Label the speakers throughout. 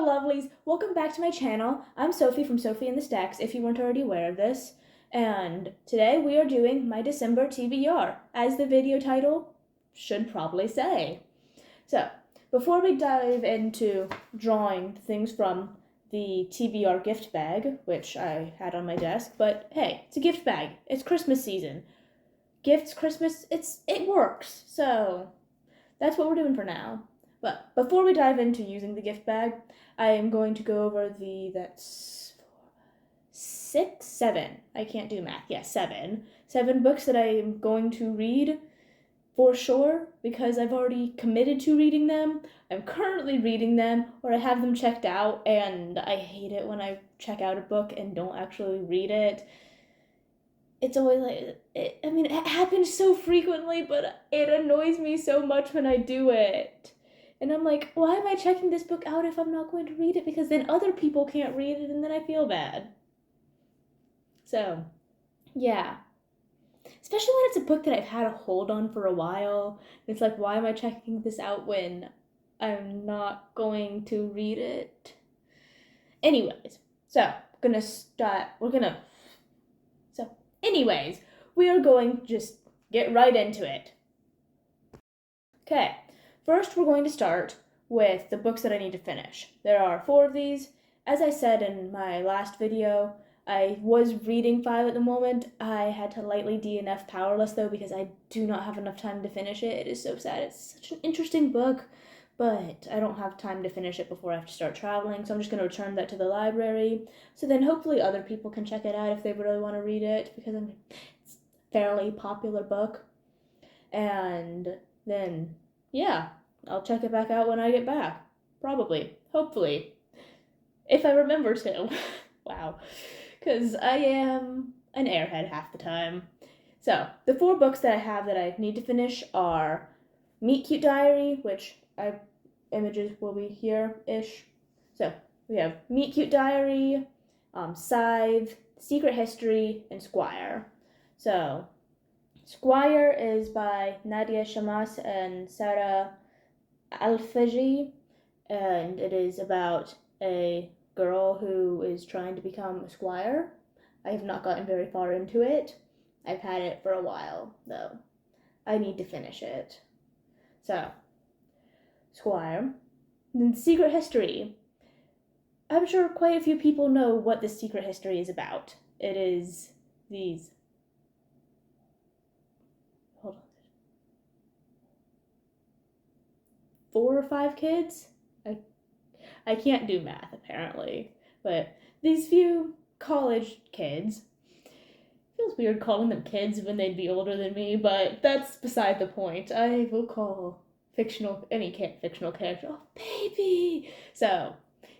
Speaker 1: lovelies, welcome back to my channel. I'm Sophie from Sophie and the Stacks, if you weren't already aware of this. And today we are doing my December TBR, as the video title should probably say. So, before we dive into drawing things from the TBR gift bag, which I had on my desk, but hey, it's a gift bag. It's Christmas season. Gifts, Christmas, it works. So, that's what we're doing for now. But before we dive into using the gift bag, I am going to go over seven. I can't do math. Yeah, seven. 7 books that I am going to read for sure because I've already committed to reading them. I'm currently reading them or I have them checked out, and I hate it when I check out a book and don't actually read it. It's always like, it happens so frequently, but it annoys me so much when I do it. And I'm like, why am I checking this book out if I'm not going to read it? Because then other people can't read it and then I feel bad. So, yeah. Especially when it's a book that I've had a hold on for a while. It's like, why am I checking this out when I'm not going to read it? Anyways, we are going to just get right into it. Okay. First, we're going to start with the books that I need to finish. There are 4 of these. As I said in my last video, I was reading 5 at the moment. I had to lightly DNF Powerless, though, because I do not have enough time to finish it. It is so sad. It's such an interesting book, but I don't have time to finish it before I have to start traveling, so I'm just going to return that to the library. So then hopefully other people can check it out if they really want to read it, because it's a fairly popular book. And then, yeah, I'll check it back out when I get back. Probably. Hopefully. If I remember to. Wow. Because I am an airhead half the time. So, the 4 books that I have that I need to finish are Meet Cute Diary, which images will be here-ish. So, we have Meet Cute Diary, Scythe, Secret History, and Squire. So, Squire is by Nadia Shamas and Sarah Alfeji, and it is about a girl who is trying to become a squire. I have not gotten very far into it. I've had it for a while, though. I need to finish it. So, Squire. Then Secret History. I'm sure quite a few people know what the Secret History is about. It is these. Hold on. 4 or 5 kids? I can't do math, apparently. But these few college kids, feels weird calling them kids when they'd be older than me, but that's beside the point. I will call any fictional character, oh, baby! So,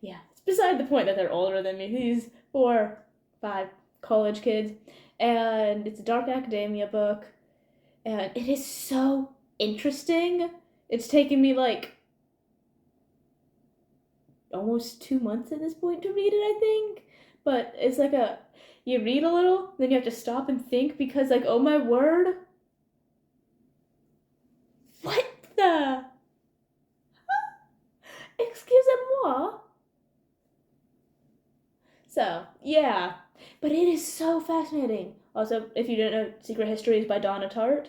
Speaker 1: yeah, it's beside the point that they're older than me. These 4, 5 college kids. And it's a dark academia book. And it is so interesting. It's taken me like almost 2 months at this point to read it, I think. But it's like you read a little, then you have to stop and think because, like, oh my word. What the? Excusez-moi. So, yeah. But it is so fascinating. Also, if you didn't know, Secret History is by Donna Tartt.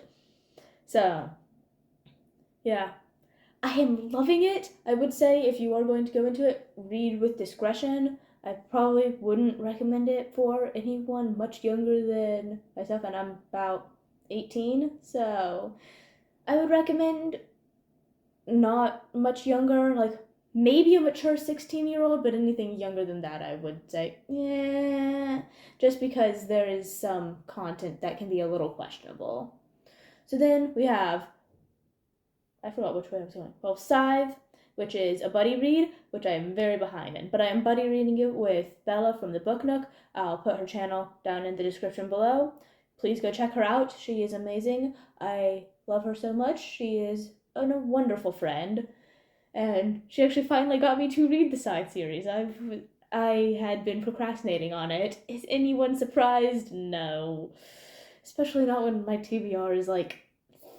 Speaker 1: So, yeah. I am loving it. I would say if you are going to go into it, read with discretion. I probably wouldn't recommend it for anyone much younger than myself, and I'm about 18, so I would recommend not much younger, like maybe a mature 16-year-old, but anything younger than that I would say, yeah, just because there is some content that can be a little questionable. So then we have, I forgot which way I was going. Well, Scythe, which is a buddy read, which I am very behind in. But I am buddy reading it with Bella from the Book Nook. I'll put her channel down in the description below. Please go check her out. She is amazing. I love her so much. She is a wonderful friend. And she actually finally got me to read the Scythe series. I had been procrastinating on it. Is anyone surprised? No. Especially not when my TBR is like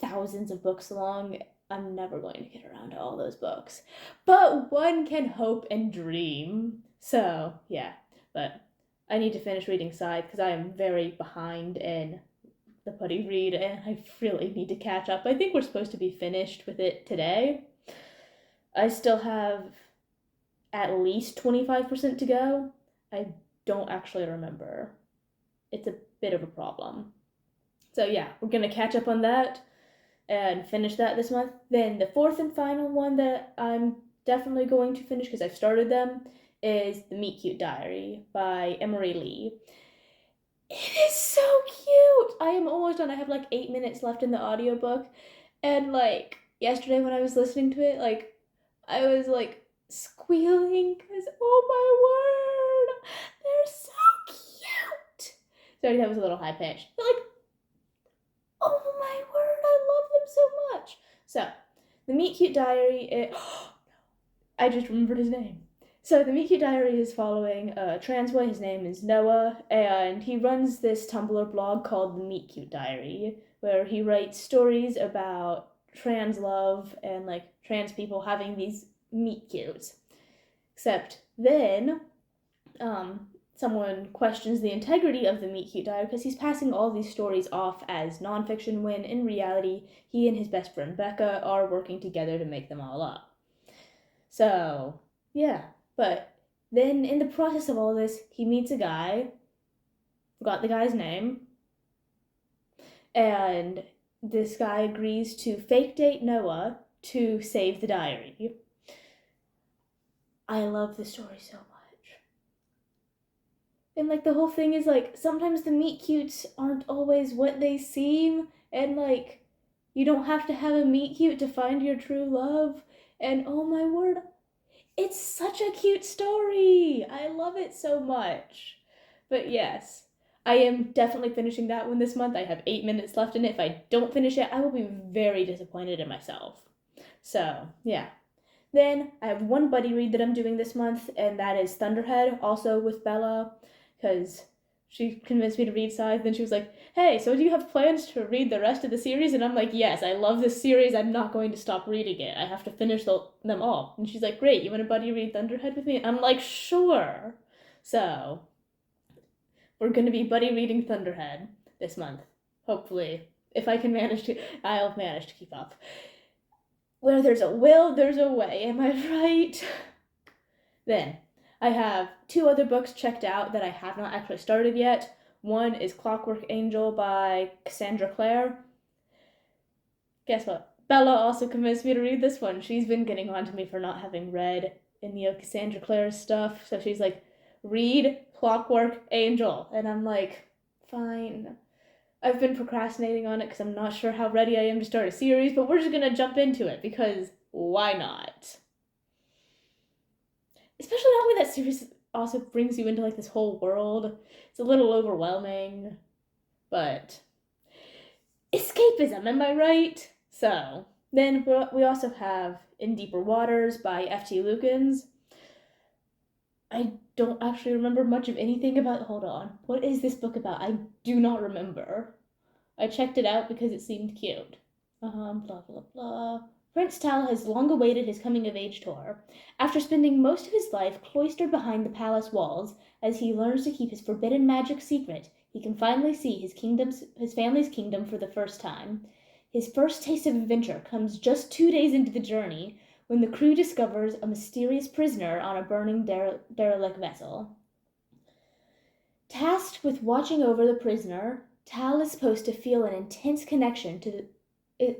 Speaker 1: thousands of books long. I'm never going to get around to all those books. But one can hope and dream. So, yeah. But I need to finish reading Scythe because I am very behind in the Putty read and I really need to catch up. I think we're supposed to be finished with it today. I still have at least 25% to go. I don't actually remember. It's a bit of a problem. So yeah, we're going to catch up on that and finish that this month. Then the fourth and final one that I'm definitely going to finish because I've started them is The Meet Cute Diary by Emery Lee. It is so cute! I am almost done. I have like 8 minutes left in the audiobook. And like yesterday when I was listening to it, like I was like squealing because oh my word, they're so cute. Sorry, that was a little high pitched. But like, oh my word, I love them so much. So, The Meet Cute Diary, I just remembered his name. So the Meet Cute Diary is following a trans boy. His name is Noah, and he runs this Tumblr blog called The Meet Cute Diary, where he writes stories about trans love and like trans people having these meet cutes. Except then, someone questions the integrity of the Meet Cute Diary because he's passing all these stories off as nonfiction when in reality he and his best friend Becca are working together to make them all up. So, yeah. But then in the process of all this, he meets a guy, forgot the guy's name, and this guy agrees to fake date Noah to save the diary. I love the story so much. And like the whole thing is like sometimes the meet cutes aren't always what they seem, and like you don't have to have a meet cute to find your true love. And oh my word, it's such a cute story. I love it so much. But yes, I am definitely finishing that one this month. I have 8 minutes left in it. If I don't finish it, I will be very disappointed in myself. So, yeah. Then I have one buddy read that I'm doing this month, and that is Thunderhead, also with Bella, because she convinced me to read Scythe. Then she was like, hey, so do you have plans to read the rest of the series? And I'm like, yes, I love this series. I'm not going to stop reading it. I have to finish them all. And she's like, great, you want to buddy read Thunderhead with me? And I'm like, sure. So, we're going to be buddy reading Thunderhead this month. Hopefully. If I can manage to, I'll manage to keep up. Where there's a will, there's a way. Am I right? Then, I have 2 other books checked out that I have not actually started yet. One is Clockwork Angel by Cassandra Clare. Guess what? Bella also convinced me to read this one. She's been getting on to me for not having read any of Cassandra Clare's stuff. So she's like, read Clockwork Angel. And I'm like, fine. I've been procrastinating on it because I'm not sure how ready I am to start a series, but we're just going to jump into it because why not? Especially not when that series also brings you into like this whole world. It's a little overwhelming, but escapism, am I right? So then we also have In Deeper Waters by F.T. Lukens. I don't actually remember much of anything about. Hold on, what is this book about? I do not remember. I checked it out because it seemed cute. Blah blah blah. Prince Tal has long awaited his coming-of-age tour. After spending most of his life cloistered behind the palace walls, as he learns to keep his forbidden magic secret, he can finally see his family's kingdom for the first time. His first taste of adventure comes just 2 days into the journey, when the crew discovers a mysterious prisoner on a burning derelict vessel. Tasked with watching over the prisoner, Tal is supposed to feel an intense connection to the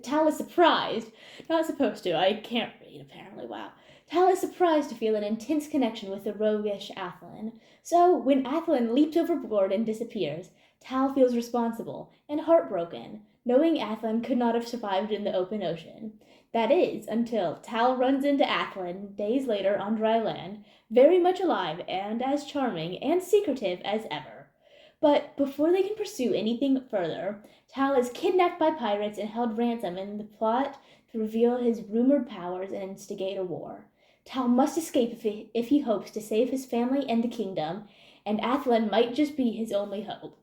Speaker 1: Tal is surprised, not supposed to, I can't read apparently, wow. Tal is surprised to feel an intense connection with the roguish Athlin. So, when Athlin leaps overboard and disappears, Tal feels responsible and heartbroken, knowing Athlin could not have survived in the open ocean. That is, until Tal runs into Athlin days later on dry land, very much alive and as charming and secretive as ever. But before they can pursue anything further, Tal is kidnapped by pirates and held ransom in the plot to reveal his rumored powers and instigate a war. Tal must escape if he hopes to save his family and the kingdom, and Athlin might just be his only hope.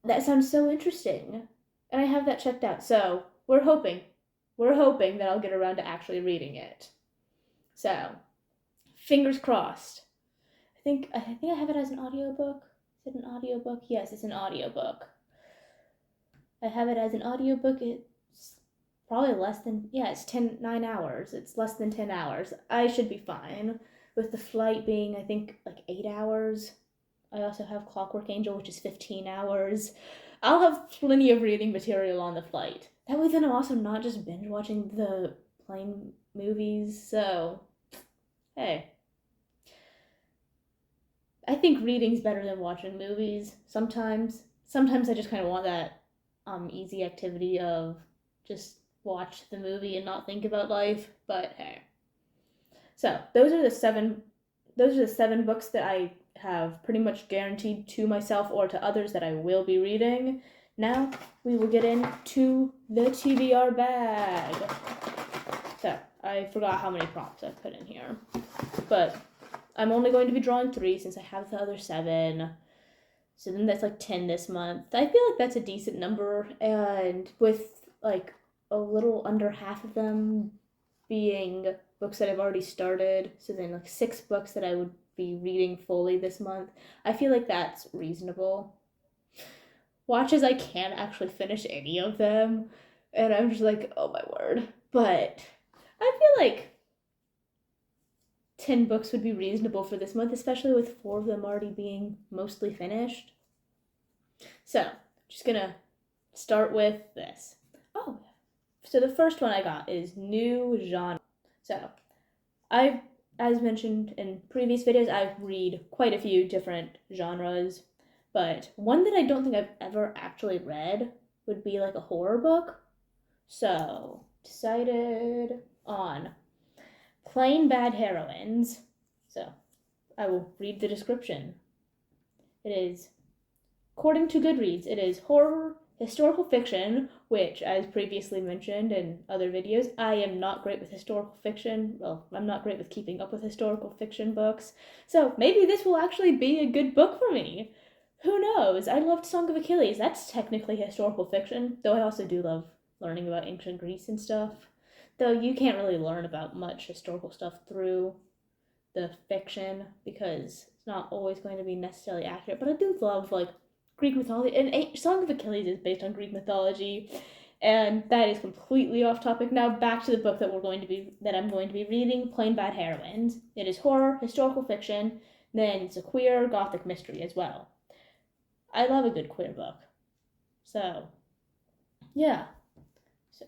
Speaker 1: That sounds so interesting, and I have that checked out. So, we're hoping that I'll get around to actually reading it. So, fingers crossed. I think I have it as an audiobook. Is it an audiobook? Yes, it's an audiobook. I have it as an audiobook. It's probably less than, yeah, it's 9 hours. It's less than 10 hours. I should be fine. With the flight being, I think, like 8 hours. I also have Clockwork Angel, which is 15 hours. I'll have plenty of reading material on the flight. That way then I'm also not just binge watching the plane movies, so hey. I think reading's better than watching movies sometimes. Sometimes I just kind of want that easy activity of just watch the movie and not think about life, but hey. So, those are the 7 books that I have pretty much guaranteed to myself or to others that I will be reading. Now we will get into the TBR bag. So, I forgot how many prompts I put in here, but I'm only going to be drawing 3 since I have the other 7. So then that's like 10 this month. I feel like that's a decent number, and with like a little under half of them being books that I've already started, so then like 6 books that I would be reading fully this month, I feel like that's reasonable. Watch as I can't actually finish any of them, and I'm just like, oh my word. But I feel like 10 books would be reasonable for this month, especially with 4 of them already being mostly finished. So, just gonna start with this. Oh, so the first one I got is new genre. So, as mentioned in previous videos, I read quite a few different genres, but one that I don't think I've ever actually read would be like a horror book. So, decided on Plain Bad Heroines. So, I will read the description. It is, according to Goodreads, it is horror, historical fiction, which, as previously mentioned in other videos, I am not great with historical fiction. Well, I'm not great with keeping up with historical fiction books. So maybe this will actually be a good book for me. Who knows? I loved Song of Achilles. That's technically historical fiction, though I also do love learning about ancient Greece and stuff. Though you can't really learn about much historical stuff through the fiction because it's not always going to be necessarily accurate. But I do love like Greek mythology, and Song of Achilles is based on Greek mythology, and that is completely off topic. Now back to the book that I'm going to be reading, Plain Bad Heroines. It is horror, historical fiction, then it's a queer gothic mystery as well. I love a good queer book. So, yeah. So,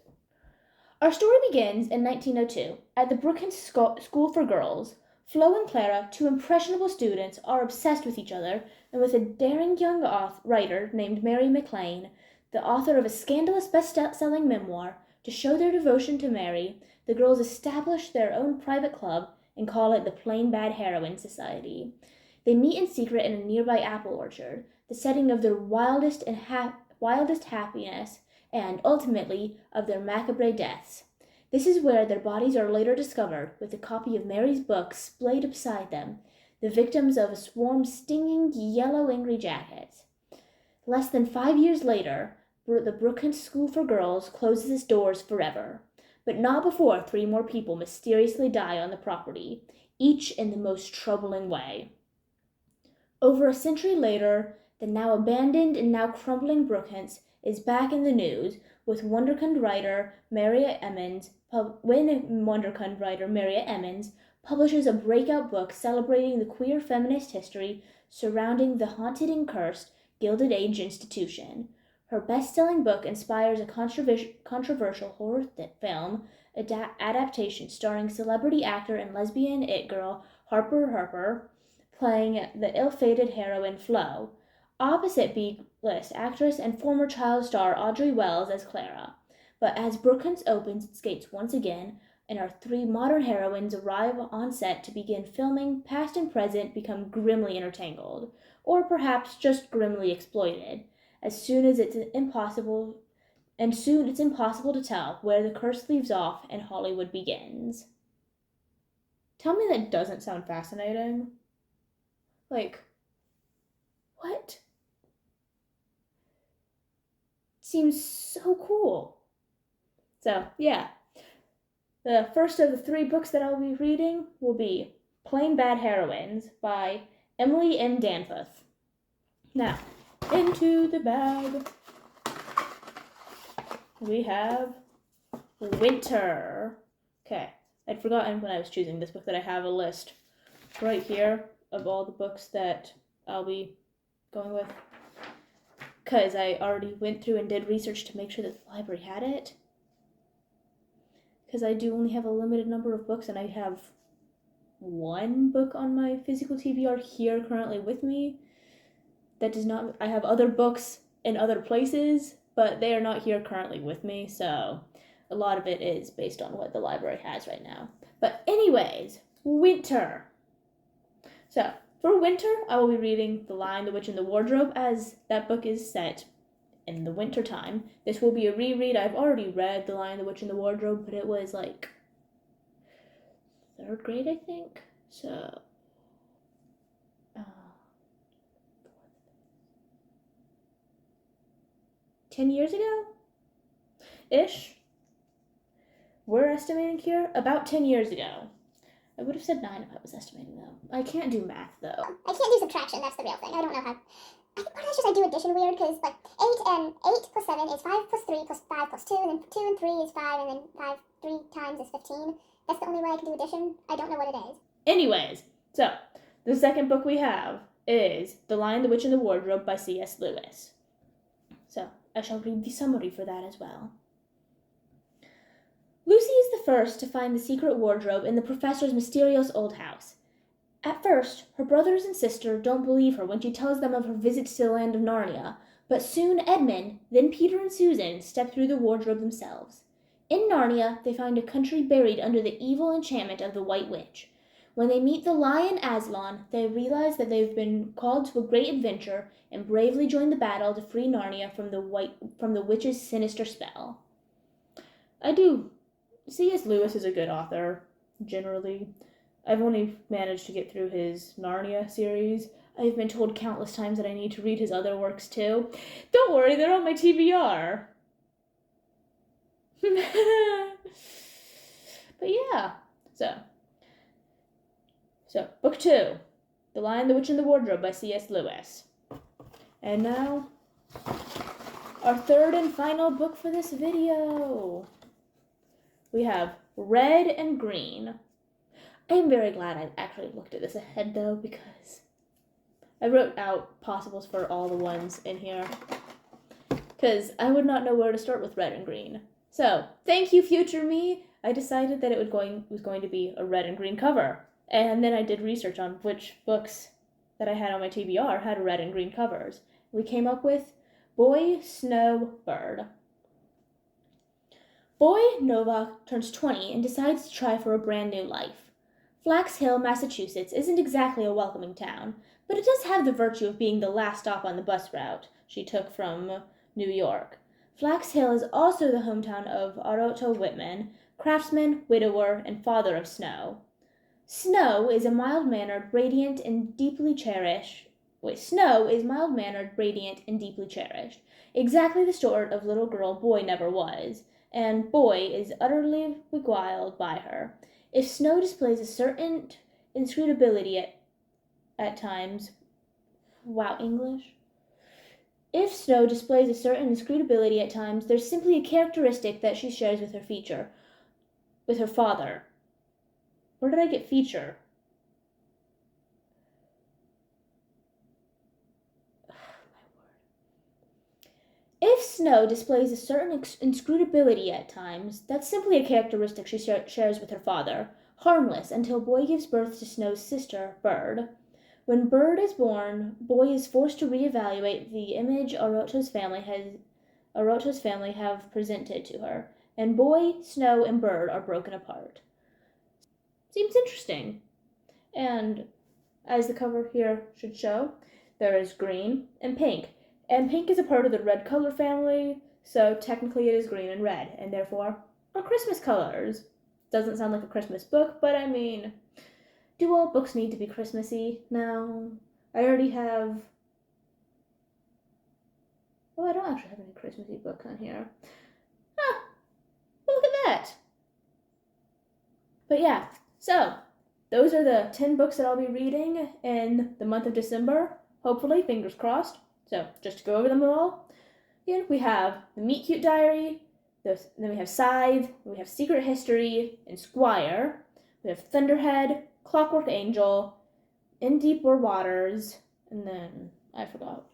Speaker 1: our story begins in 1902 at the Brookings School for Girls. Flo and Clara, 2 impressionable students, are obsessed with each other and with a daring young writer named Mary McLean, the author of a scandalous best-selling memoir. To show their devotion to Mary, the girls establish their own private club and call it the Plain Bad Heroine Society. They meet in secret in a nearby apple orchard, the setting of their wildest happiness and, ultimately, of their macabre deaths. This is where their bodies are later discovered, with a copy of Mary's book splayed beside them, the victims of a swarm stinging yellow angry jackets. Less than 5 years later, the Brookings School for Girls closes its doors forever, but not before 3 more people mysteriously die on the property, each in the most troubling way. Over a century later, the now abandoned and now crumbling Brookings is back in the news with Wonderkind writer Marietta Emmons publishes a breakout book celebrating the queer feminist history surrounding the haunted and cursed Gilded Age institution. Her best-selling book inspires a controversial horror film adaptation starring celebrity actor and lesbian it girl Harper playing the ill-fated heroine Flo, opposite B-list actress and former child star Audrey Wells as Clara. But as Brookings opens its gates once again, and our 3 modern heroines arrive on set to begin filming, past and present become grimly intertangled, or perhaps just grimly exploited. Soon it's impossible to tell where the curse leaves off and Hollywood begins. Tell me that doesn't sound fascinating. Like, what? Seems so cool. So, yeah. The first of the 3 books that I'll be reading will be Plain Bad Heroines by Emily M. Danforth. Now, into the bag. We have Winter. Okay, I'd forgotten when I was choosing this book that I have a list right here of all the books that I'll be going with. Because I already went through and did research to make sure that the library had it. Because I do only have a limited number of books, and I have 1 book on my physical TBR here currently with me. That does not, I have other books in other places, but they are not here currently with me, so a lot of it is based on what the library has right now. But anyways, Winter. So, for Winter, I will be reading The Lion, the Witch, and the Wardrobe, as that book is set in the winter time. This will be a reread. I've already read The Lion, the Witch, and the Wardrobe, but it was like 3rd grade, I think. So, 10 years ago? Ish. We're estimating here about 10 years ago. I would have said 9 if I was estimating, though. I can't do math, though.
Speaker 2: I can't do subtraction, that's the real thing. I don't know how. I think part of that's just I do addition weird, because like 8 plus 7 is 5 plus 3 plus 5 plus 2, and then 2 and 3 is 5, and then 5 3 times is 15. That's the only way I can do addition. I don't know what it is.
Speaker 1: Anyways, so the second book we have is The Lion, the Witch, and the Wardrobe by C.S. Lewis. So I shall read the summary for that as well. Lucy is the first to find the secret wardrobe in the professor's mysterious old house. At first, her brothers and sister don't believe her when she tells them of her visit to the land of Narnia, but soon Edmund, then Peter and Susan, step through the wardrobe themselves. In Narnia, they find a country buried under the evil enchantment of the White Witch. When they meet the lion Aslan, they realize that they've been called to a great adventure and bravely join the battle to free Narnia from the witch's sinister spell. C.S. Lewis is a good author, generally. I've only managed to get through his Narnia series. I've been told countless times that I need to read his other works too. Don't worry, they're on my TBR. But yeah, so book 2, The Lion, the Witch, and the Wardrobe by C.S. Lewis. And now, our 3rd and final book for this video. We have Red and Green. I am very glad I actually looked at this ahead, though, because I wrote out possibles for all the ones in here, because I would not know where to start with Red and Green. So, thank you, future me. I decided that it was going to be a red and green cover, and then I did research on which books that I had on my TBR had red and green covers. We came up with Boy, Snow, Bird. Boy Novak turns 20 and decides to try for a brand new life. Flax Hill, Massachusetts isn't exactly a welcoming town, but it does have the virtue of being the last stop on the bus route she took from New York. Flax Hill is also the hometown of Otto Whitman, craftsman, widower, and father of Snow. Snow is mild-mannered, radiant, and deeply cherished. Exactly the sort of little girl Boy never was, and Boy is utterly beguiled by her. If Snow displays a certain inscrutability at times, If Snow displays a certain inscrutability at times, there's simply a characteristic that she shares with her father. Where did I get feature? If Snow displays a certain inscrutability at times, that's simply a characteristic she shares with her father, harmless until Boy gives birth to Snow's sister, Bird. When Bird is born, Boy is forced to reevaluate the image Oroto's family have presented to her, and Boy, Snow, and Bird are broken apart. Seems interesting. And as the cover here should show, there is green and pink. And pink is a part of the red color family, so technically it is green and red, and therefore are Christmas colors. Doesn't sound like a Christmas book, but I mean, do all books need to be Christmassy? No. I already have... Oh, I don't actually have any Christmassy books on here. We'll forget. But yeah, so those are the 10 books that I'll be reading in the month of December. Hopefully, fingers crossed. So just to go over them all. Again, we have the Meet Cute Diary, then we have Scythe, we have Secret History, and Squire. We have Thunderhead, Clockwork Angel, In Deeper Waters, and then I forgot.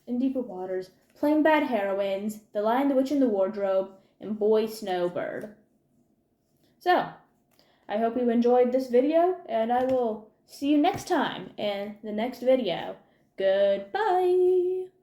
Speaker 1: In Deeper Waters, Plain Bad Heroines, The Lion, the Witch, and the Wardrobe, and Boy Snowbird. So, I hope you enjoyed this video, and I will see you next time in the next video. Goodbye!